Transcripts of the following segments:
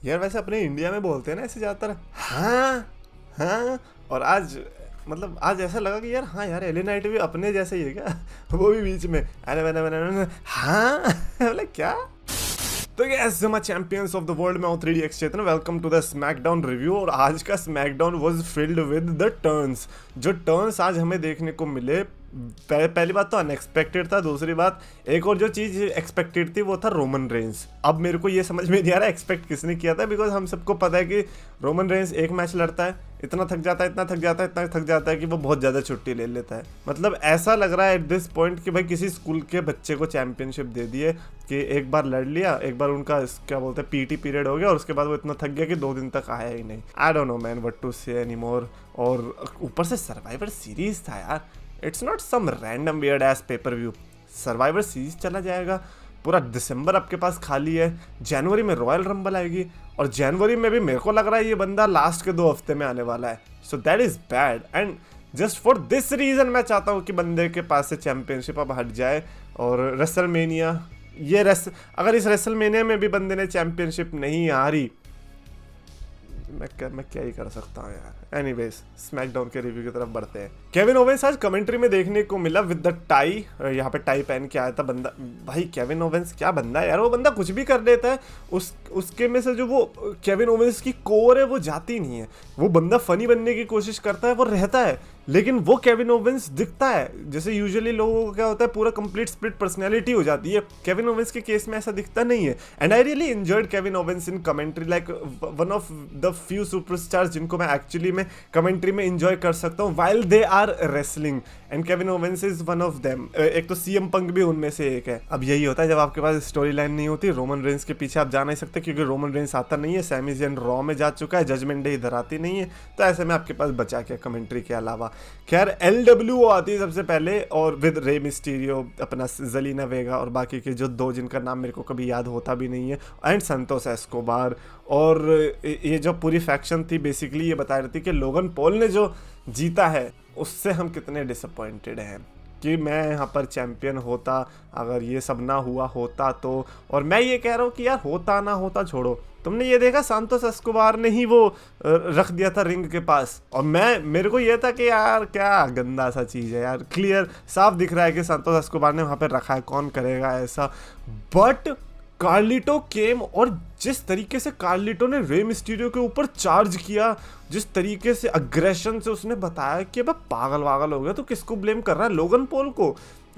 यार वैसे अपने इंडिया में बोलते हैं ना ऐसे ज़्यादातर, हाँ हाँ। और आज मतलब आज ऐसा लगा कि यार हाँ यार एले नाइट भी अपने जैसे ही है क्या वो भी बीच में अरे मैंने हाँ मतलब क्या। तो यस मैं चैंपियंस ऑफ द वर्ल्ड में हूँ 3DX Chetan, welcome to the SmackDown review. और आज का SmackDown was filled with the turns. जो टर्न्स आज हमें देखने को मिले, पहली बात तो अनएक्सपेक्टेड था, दूसरी बात एक और जो चीज़ एक्सपेक्टेड थी वो था रोमन रेंस। अब मेरे को ये समझ में नहीं आ रहा एक्सपेक्ट किसने किया था, बिकॉज हम सबको पता है कि रोमन रेंस एक मैच लड़ता है, इतना थक जाता है कि वो बहुत ज़्यादा छुट्टी ले लेता है। मतलब ऐसा लग रहा है एट दिस पॉइंट कि भाई किसी स्कूल के बच्चे को चैंपियनशिप दे दिए कि एक बार लड़ लिया, एक बार उनका क्या बोलते हैं पीटी पीरियड हो गया और उसके बाद वो इतना थक गया कि 2 दिन तक आया ही नहीं। I don't know man what to say any more. और ऊपर से सर्वाइवर सीरीज था यार, it's not some random weird ass pay per view. Survivor Series चला जाएगा, पूरा दिसंबर आपके पास खाली है, जनवरी में रॉयल रंबल आएगी और जनवरी में भी मेरे को लग रहा है ये बंदा लास्ट के 2 हफ्ते में आने वाला है। So that is bad and just for this reason मैं चाहता हूँ कि बंदे के पास से चैंपियनशिप अब हट जाए। और रेसलमेनिया अगर इस रेसलमेनिया में भी बंदे ने चैंपियनशिप नहीं हारी, मैं क्या ही कर सकता हूँ यार। एनीवेज स्मैकडाउन के रिव्यू की तरफ बढ़ते हैं। केविन ओवेंस आज कमेंट्री में देखने को मिला विद द टाई, यहाँ पे टाई पहन के आया था बंदा। भाई केविन ओवेंस क्या बंदा है यार, वो बंदा कुछ भी कर देता है। उसके में से जो वो केविन ओवेंस की कोर है वो जाती नहीं है। वो बंदा फनी बनने की कोशिश करता है, वो रहता है, लेकिन वो केविन ओवेंस दिखता है। जैसे यूजुअली लोगों को क्या होता है पूरा कंप्लीट स्प्लिट पर्सनैलिटी हो जाती है, केविन ओवेंस के केस में ऐसा दिखता नहीं है। And I really enjoyed Kevin Owens in commentary, like one of the few superstars जिनको मैं एक्चुअली में कमेंट्री में एंजॉय कर सकता हूँ while they are wrestling, and Kevin Owens is one of them. एक तो सीएम पंक भी उनमें से एक है। अब यही होता है जब आपके पास स्टोरी लाइन नहीं होती, रोमन रेंस के पीछे आप जा नहीं सकते क्योंकि रोमन रेंस आता नहीं है, सैमी ज़ेन रॉ में जा चुका है, जजमेंट डे इधर आती नहीं है, तो ऐसे में आपके पास बचा क्या कमेंट्री के अलावा। खैर LWO आती है सबसे पहले और विद रे मिस्टीरियो, अपना ज़ेलिना वेगा और बाकी के जो 2 जिनका नाम मेरे को कभी याद होता भी नहीं है, एंड संतोष एस्कोबार। और ये जो पूरी फैक्शन थी बेसिकली ये बता रही थी कि लोगन पॉल ने जो जीता है उससे हम कितने डिसअपॉइंटेड हैं कि मैं यहाँ पर चैंपियन होता अगर ये सब ना हुआ होता तो। और मैं ये कह रहा हूँ कि यार होता ना होता छोड़ो, तुमने ये देखा सांतोस एस्कोबार ने ही वो रख दिया था रिंग के पास, और मेरे को ये था कि यार क्या गंदा सा चीज़ है यार, क्लियर साफ दिख रहा है कि सांतोस एस्कोबार ने वहाँ पर रखा है, कौन करेगा ऐसा। बट कार्लिटो केम और जिस तरीके से कार्लिटो ने रे मिस्टीरियो के ऊपर चार्ज किया, जिस तरीके से अग्रेशन से उसने बताया कि अब पागल वागल हो गया, तो किसको ब्लेम कर रहा है? लोगन पॉल को।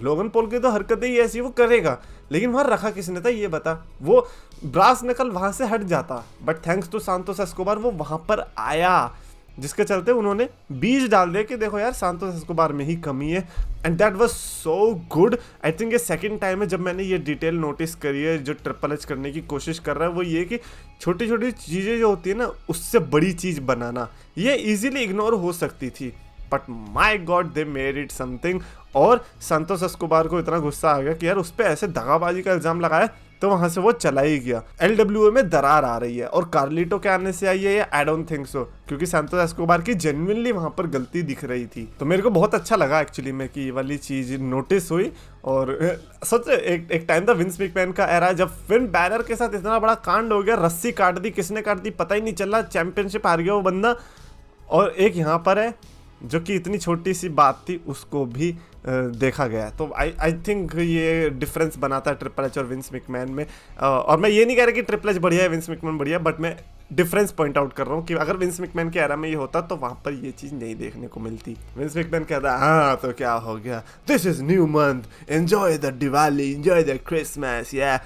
लोगन पॉल की तो हरकतें ही ऐसी, वो करेगा, लेकिन वहाँ रखा किसने था ये बता। वो ब्रास नकल वहाँ से हट जाता, but thanks to Santos Escobar वो वहाँ पर आया, जिसके चलते उन्होंने बीज डाल दिया कि देखो यार सांतोस एस्कोबार में ही कमी है। And that was so good. I think ये सेकंड टाइम है जब मैंने ये डिटेल नोटिस करी है। जो ट्रिपल एच करने की कोशिश कर रहा है वो ये कि छोटी छोटी चीज़ें जो होती है ना उससे बड़ी चीज़ बनाना, ये इजीली इग्नोर हो सकती थी, but my God they made it something. और सांतोस एस्कोबार को इतना गुस्सा आ गया कि यार उस पर ऐसे दगाबाजी का इल्ज़ाम लगाया, तो वहां से वो चला ही गया। LWO में दरार आ रही है और कार्लिटो के आने से आई है, आई डोंट थिंक सो, क्योंकि सांतोस एस्कोबार की जेन्युइनली वहां पर गलती दिख रही थी। तो मेरे को बहुत अच्छा लगा एक्चुअली में कि ये वाली चीज नोटिस हुई। और सोच एक टाइम था विंस मैकमैन का एरा, जब फिन बैरर के साथ इतना बड़ा कांड हो गया, रस्सी काट दी, किसने काट दी पता ही नहीं चला, चैंपियनशिप हार गया वो बंदा। और एक यहाँ पर है जो कि इतनी छोटी सी बात थी उसको भी देखा गया। तो आई थिंक ये डिफरेंस बनाता है ट्रिपल एच और विंस मैकमैन में। और मैं ये नहीं कह रहा कि ट्रिपल एच बढ़िया है विंस मैकमैन बढ़िया, बट मैं डिफरेंस पॉइंट आउट कर रहा हूँ कि अगर विंस मैकमैन के एरा में ये होता तो वहाँ पर ये चीज़ नहीं देखने को मिलती। विंस मैकमैन कहता है हाँ तो क्या हो गया, this is new month, enjoy the Diwali, enjoy the Christmas, या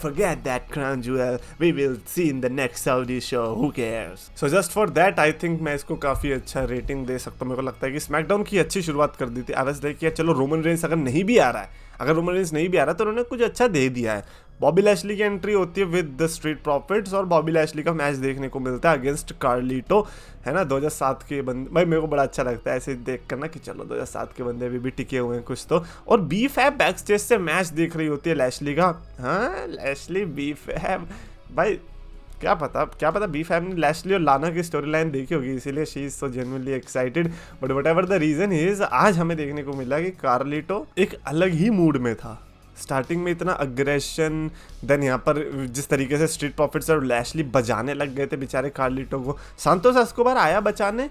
forget that crown jewel, we will see in the next Saudi show, who cares. So just for that I think मैं इसको काफ़ी अच्छा रेटिंग दे सकता हूँ। मेरे को लगता है कि स्मैकडाउन की अच्छी शुरुआत कर दी थी। आई वाज लाइक कि चलो रोमन रेंस अगर नहीं भी आ रहा है, अगर रोमन रेंस नहीं भी आ रहा तो उन्होंने कुछ अच्छा दे दिया है। बॉबी लैशली की एंट्री होती है विद द स्ट्रीट प्रॉफिट्स और बॉबी लैशली का मैच देखने को मिलता है अगेंस्ट कार्लिटो, है ना। 2007 के बंदे, भाई मेरे को बड़ा अच्छा लगता है ऐसे देख कर ना कि चलो 2007 के बंदे भी टिके हुए हैं कुछ तो। और बी फैब बैक स्टेज से मैच देख रही होती है लैशली का। हाँ लैशली बी फैब, भाई क्या पता बी फैब ने लैशली और लाना की स्टोरी लाइन देखी होगी, इसीलिए she is so genuinely excited. But whatever the reason is, आज हमें देखने को मिला कि कार्लिटो एक अलग ही मूड में था। स्टार्टिंग में इतना अग्रेशन, देन यहाँ पर जिस तरीके से स्ट्रीट प्रॉफिट्स और लैशली बचाने लग गए थे बेचारे कार्लिटो को। सांतोस एस्कोबार आया बचाने,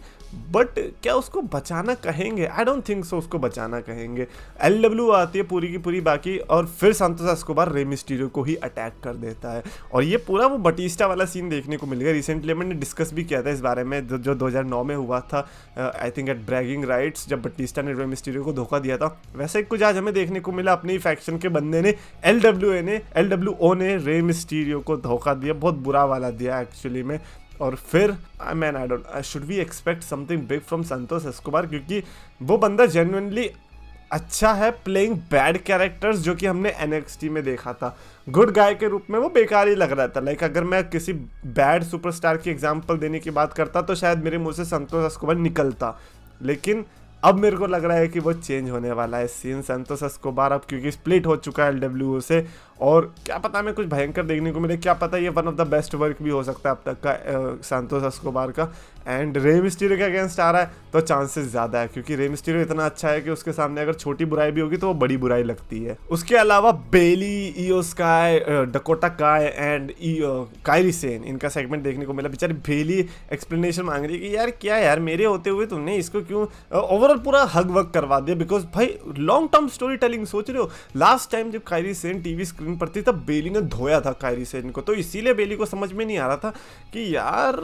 बट क्या उसको बचाना कहेंगे? आई डोंट थिंक सो उसको बचाना कहेंगे। एलडब्ल्यू आती है पूरी की पूरी बाकी, और फिर सांतोस एस्कोबार रे मिस्टीरियो को ही अटैक कर देता है। और ये पूरा वो बटिस्टा वाला सीन देखने को मिलेगा। रिसेंटली मैंने डिस्कस भी किया था इस बारे में, जो 2009 में हुआ था, I think at bragging rights, जब बटिस्टा ने रे मिस्टीरियो को धोखा दिया था। वैसे ही कुछ आज हमें देखने को मिला, अपनी फैक्शन के बंदे ने, एलडब्ल्यूओ ने रे मिस्टीरियो को धोखा दिया, बहुत बुरा वाला दिया एक्चुअली में। और फिर I don't, should we expect something big from Santos Escobar, क्योंकि वो बंदा जेन्युइनली अच्छा है प्लेइंग बैड कैरेक्टर्स, जो कि हमने NXT में देखा था। गुड गाय के रूप में वो बेकार ही लग रहा था। लाइक अगर मैं किसी बैड सुपरस्टार की एग्जांपल देने की बात करता तो शायद मेरे मुंह से सांतोस एस्कोबार निकलता, लेकिन अब मेरे को लग रहा है कि वो चेंज होने वाला है सीन सांतोस एस्कोबार अब, क्योंकि स्प्लिट हो चुका है LWO से। और क्या पता हमें कुछ भयंकर देखने को मिले, क्या पता ये one of the best work भी हो सकता है अब तक का सांतोस एस्कोबार का। एंड रे मिस्टीरियो के अगेंस्ट आ रहा है तो चांसेस ज़्यादा है, क्योंकि रे मिस्टीरियो इतना अच्छा है कि उसके सामने अगर छोटी बुराई भी होगी तो वो बड़ी बुराई लगती है। उसके अलावा बेली, इयो स्काई, डकोटा काय एंड कायरी सेन, इनका सेगमेंट देखने को मिला। बेचारी बेली एक्सप्लेनेशन मांग रही है कि यार क्या यार, मेरे होते हुए तुमने इसको क्यों ओवरऑल पूरा हग वग करवा दिया। बिकॉज भाई लॉन्ग टर्म स्टोरी टेलिंग सोच रहे हो, लास्ट टाइम जब कायरी सेन टीवी स्क्रीन पर थी तब बेली ने धोया था कायरी सेन को, तो इसीलिए बेली को समझ में नहीं आ रहा था कि यार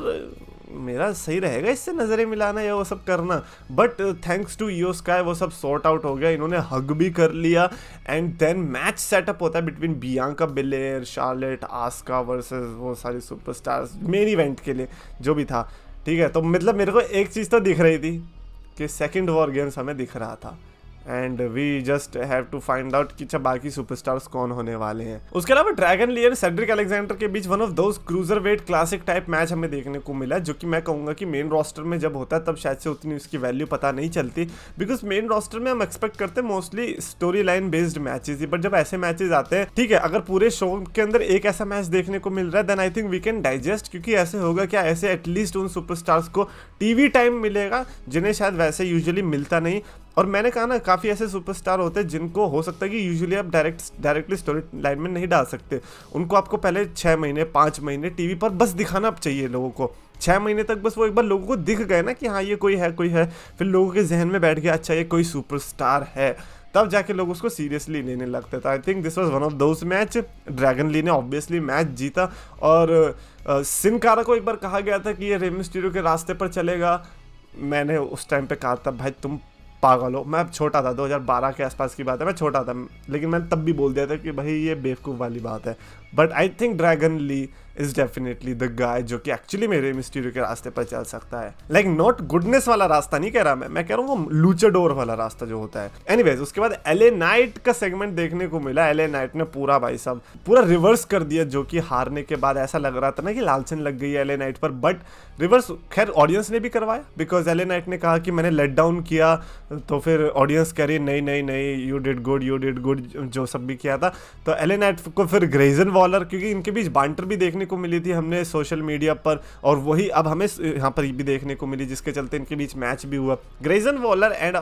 मेरा सही रहेगा इससे नज़रें मिलाना या वो सब करना। बट थैंक्स टू इयो स्काई वो सब सॉर्ट आउट हो गया, इन्होंने हग भी कर लिया। एंड देन मैच सेटअप होता है between Bianca Belair, Charlotte, Asuka versus वो सारी सुपरस्टार्स मेन इवेंट के लिए जो भी था। ठीक है, तो मतलब मेरे को एक चीज़ तो दिख रही थी कि सेकंड वॉर गेम्स हमें दिख रहा था, and we just have to find out कि अच्छा बाकी सुपरस्टार्स कौन होने वाले हैं। उसके अलावा ड्रैगन ली और सेड्रिक अलेक्जेंडर के बीच one of those cruiserweight classic type match हमें देखने को मिला, जो कि मैं कहूँगा कि मेन रोस्टर में जब होता है तब शायद से उतनी उसकी वैल्यू पता नहीं चलती, बिकॉज मेन रोस्टर में हम एक्सपेक्ट करते हैं mostly story line based matches he. But जब ऐसे मैचेज आते हैं, ठीक है, अगर पूरे शो के अंदर एक ऐसा मैच देखने को मिल रहा है then I think we can digest, क्योंकि ऐसे होगा क्या, ऐसे एटलीस्ट उन सुपरस्टार्स को टीवी टाइम मिलेगा जिन्हें शायद वैसे यूजुअली मिलता नहीं। और मैंने कहा ना, काफ़ी ऐसे सुपरस्टार होते हैं जिनको हो सकता है कि यूजुअली आप डायरेक्टली स्टोरी लाइन में नहीं डाल सकते, उनको आपको पहले 6 महीने 5 महीने टीवी पर बस दिखाना चाहिए लोगों को। 6 महीने तक बस वो एक बार लोगों को दिख गए ना कि हाँ ये कोई है, फिर लोगों के जहन में बैठ गया अच्छा ये कोई सुपरस्टार है, तब जाके लोग उसको सीरियसली लेने लगते थे। I think this was one of those match. Dragon Lee ने ऑब्वियसली मैच जीता, और सिन कारा को एक बार कहा गया था कि ये रे मिस्टीरियो के रास्ते पर चलेगा। मैंने उस टाइम पे कहा था भाई तुम पागल हो, मैं छोटा था, 2012 के आसपास की बात है, मैं छोटा था, लेकिन मैंने तब भी बोल दिया था कि भाई ये बेवकूफ़ वाली बात है। But I think Dragon Lee is definitely the guy जो कि एक्चुअली मेरे मिस्टीरियो के रास्ते पर चल सकता है। लाइक नॉट गुडनेस वाला रास्ता नहीं कह रहा मैं कह रहा हूँ वो लूचाडोर वाला रास्ता जो होता है। एनीवेज, उसके बाद LA नाइट का सेगमेंट देखने को मिला। LA नाइट ने पूरा भाई साहब पूरा रिवर्स कर दिया, जो कि हारने के बाद ऐसा लग रहा था ना कि लालचन लग गई है LA नाइट पर, बट रिवर्स खैर ऑडियंस ने भी करवाया, बिकॉज LA नाइट ने कहा कि मैंने लेट डाउन किया, तो फिर ऑडियंस कह रही नहीं यू डिड गुड जो सब भी किया था। तो LA नाइट को फिर ग्रेजन वॉलर, क्योंकि इनके बीच बांटर भी देखने को मिली थी हमने सोशल मीडिया पर, और वही अब हमें यहाँ पर भी देखने को मिली, जिसके चलते इनके बीच मैच भी हुआ। ग्रेजन वॉलर एंड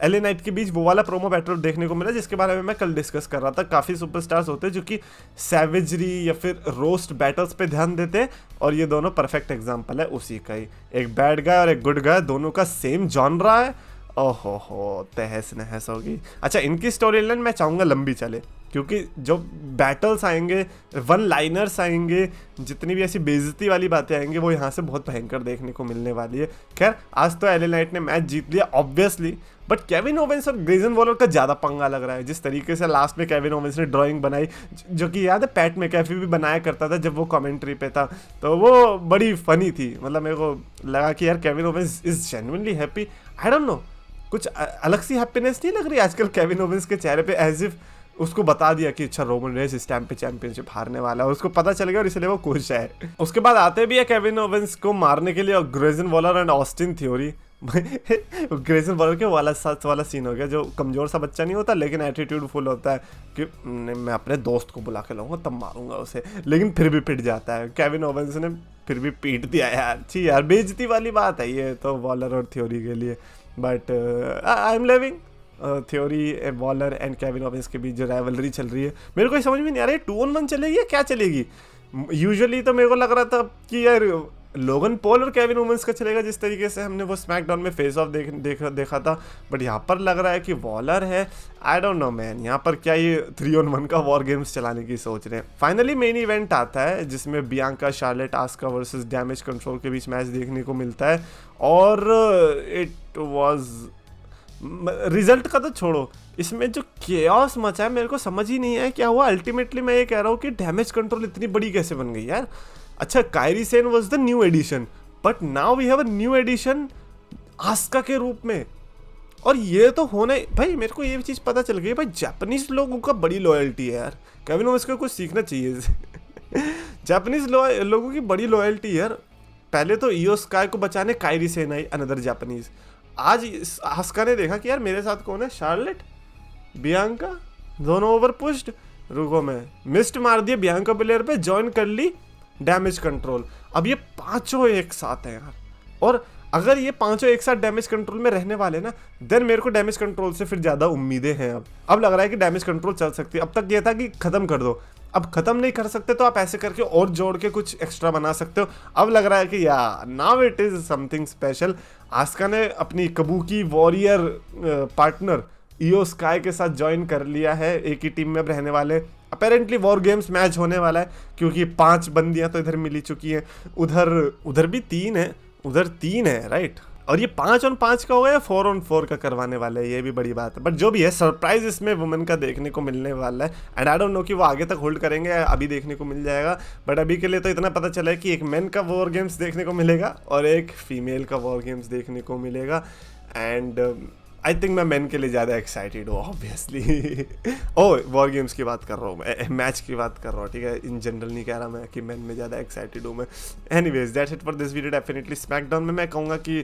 LA नाइट के बीच वो वाला प्रोमो बैटल देखने को मिला जिसके बारे में मैं कल डिस्कस कर रहा था। काफ़ी सुपरस्टार्स होते हैं जो कि सैवेजरी या फिर रोस्ट बैटल्स पे ध्यान देते हैं, और ये दोनों परफेक्ट एग्जांपल है उसी का ही। एक बैड गाय और एक गुड गाय, दोनों का सेम जॉनरा है। ओहो तहस नहस होगी। अच्छा, इनकी स्टोरी लाइन मैं चाहूँगा लंबी चले, क्योंकि जो बैटल्स आएंगे, वन लाइनर्स आएंगे, जितनी भी ऐसी बेइज्जती वाली बातें आएंगी वो यहाँ से बहुत भयंकर देखने को मिलने वाली है। खैर आज तो LA नाइट ने मैच जीत लिया ऑब्वियसली, बट केविन ओवेंस और ग्रेजन वॉलर का ज़्यादा पंगा लग रहा है। जिस तरीके से लास्ट में केविन ओवेंस ने ड्राइंग बनाई, जो कि याद है पैट मैकैफी भी बनाया करता था जब वो कमेंट्री पे था, तो वो बड़ी फनी थी। मतलब मेरे को लगा कि यार Kevin Owens is genuinely happy. I don't no, कुछ अलग सी हैप्पीनेस नहीं लग रही आजकल केविन ओवेंस के चेहरे पे, एज इफ उसको बता दिया कि अच्छा रोमन रेंज इस टाइम पे चैंपियनशिप हारने वाला है, उसको पता चल गया और इसलिए वो खुश है। उसके बाद आते भी है केविन ओवेंस को मारने के लिए Grayson Waller and Austin Theory. Grayson Waller के वाला सीन हो गया, जो कमजोर सा बच्चा नहीं होता लेकिन एटीट्यूड फुल होता है कि मैं अपने दोस्त को बुला के लाऊंगा तब मारूंगा उसे, लेकिन फिर भी पिट जाता है। केविन ओवेंस ने फिर भी पीट दिया यार, छी यार बेइज्जती वाली बात है ये तो वॉलर और थ्योरी के लिए। But I am living, theory Waller and Kevin Owens के बीच जो राइवलरी चल रही है, मेरे को ये समझ में नहीं आ रहा है 2-on-1 चलेगी या क्या चलेगी। यूजुअली तो मेरे को लग रहा था कि यार लोगन पॉल और केविन ओवेंस का चलेगा, जिस तरीके से हमने वो स्मैकडाउन में फेस ऑफ देखा था, बट यहाँ पर लग रहा है कि वॉलर है। आई डोंट नो मैन, यहाँ पर क्या ये 3-on-1 का वॉर गेम्स चलाने की सोच रहे हैं। फाइनली मेन इवेंट आता है जिसमें Bianca, Charlotte, Asuka versus Damage Control के बीच मैच देखने को मिलता है, और इट वाज, रिजल्ट का तो छोड़ो, इसमें जो केओस मचा है मेरे को समझ ही नहीं है क्या हुआ। अल्टीमेटली मैं ये कह रहा हूँ कि डैमेज कंट्रोल इतनी बड़ी कैसे बन गई यार। अच्छा, Kairi Sane was the new edition, but now we have a new edition Asuka के रूप में। और ये तो होना भाई, मेरे को ये चीज़ पता चल गई भाई, जापानीज लोगों का बड़ी लॉयल्टी है यार। केविन ओवेंस को कुछ सीखना चाहिए जापानीज लोगों की बड़ी लॉयल्टी यार। पहले तो ईओ स्काई को बचाने कायरी सेन आई, अनदर जापानीज। आज आस्का ने देखा कि यार मेरे साथ कौन है, शार्लेट, बियांका, दोनों ओवर पुश्ड, रुको मैं मिस्ट मार दिया बियांका प्लेयर पे, ज्वाइन कर ली डैमेज कंट्रोल। अब ये पांचों एक साथ हैं यार, और अगर ये पांचों एक साथ डैमेज कंट्रोल में रहने वाले ना, देन मेरे को डैमेज कंट्रोल से फिर ज़्यादा उम्मीदें हैं। अब लग रहा है कि डैमेज कंट्रोल चल सकती है। अब तक ये था कि ख़त्म कर दो, अब ख़त्म नहीं कर सकते तो आप ऐसे करके और जोड़ के कुछ एक्स्ट्रा बना सकते हो। अब लग रहा है कि या now it is something special. Asuka ने अपनी Kabuki Warrior partner Io Sky के साथ ज्वाइन कर लिया है, एक ही टीम में अब रहने वाले। अपेरेंटली वॉर गेम्स मैच होने वाला है, क्योंकि 5 बंदियां तो इधर मिली चुकी हैं, उधर भी 3 है, उधर 3 है, राइट। और ये 5-on-5 का होगा या 4-on-4 का करवाने वाला है, ये भी बड़ी बात है। बट जो भी है, सरप्राइज इसमें वुमेन का देखने को मिलने वाला है, एंड आई डोंट नो कि वो आगे तक होल्ड करेंगे या अभी देखने को मिल जाएगा। बट अभी के लिए तो इतना पता चला है कि एक मेन का वॉर गेम्स देखने को मिलेगा और एक फीमेल का वॉर गेम्स देखने को मिलेगा। एंड आई थिंक मैं मेन के लिए ज़्यादा एक्साइटेड हूँ ऑब्वियसली। ओह, वॉर गेम्स की बात कर रहा हूँ मैं, मैच की बात कर रहा हूँ, ठीक है, इन जनरल नहीं कह रहा मैं कि मेन में ज़्यादा एक्साइटेड हूँ मैं। Anyways that's it for this video. Definitely SmackDown में मैं कहूँगा कि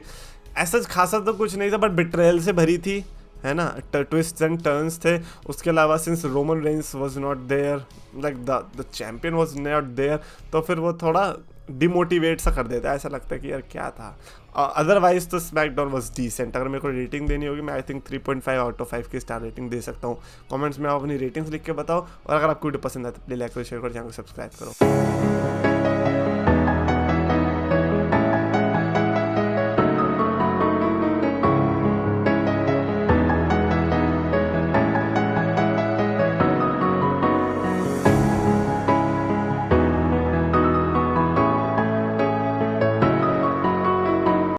ऐसा खासा तो कुछ नहीं था, बट बिट्रेयल से भरी थी, है ना, ट्विस्ट एंड टर्न्स थे। उसके अलावा since Roman Reigns was not there, like the champion was not there, तो फिर वो थोड़ा डिमोटिवेट सा कर देता है, ऐसा लगता है कि यार क्या था। अदरवाइज तो स्मैकडाउन वाज डिसेंट। अगर मेरे को रेटिंग देनी होगी, मैं आई थिंक 3.5 आउट ऑफ 5 की स्टार रेटिंग दे सकता हूँ। कमेंट्स में आप अपनी रेटिंग्स लिख के बताओ, और अगर आपको वीडियो पसंद आए तो प्लीज लाइक करो, शेयर करो, चैनल को सब्सक्राइब करो।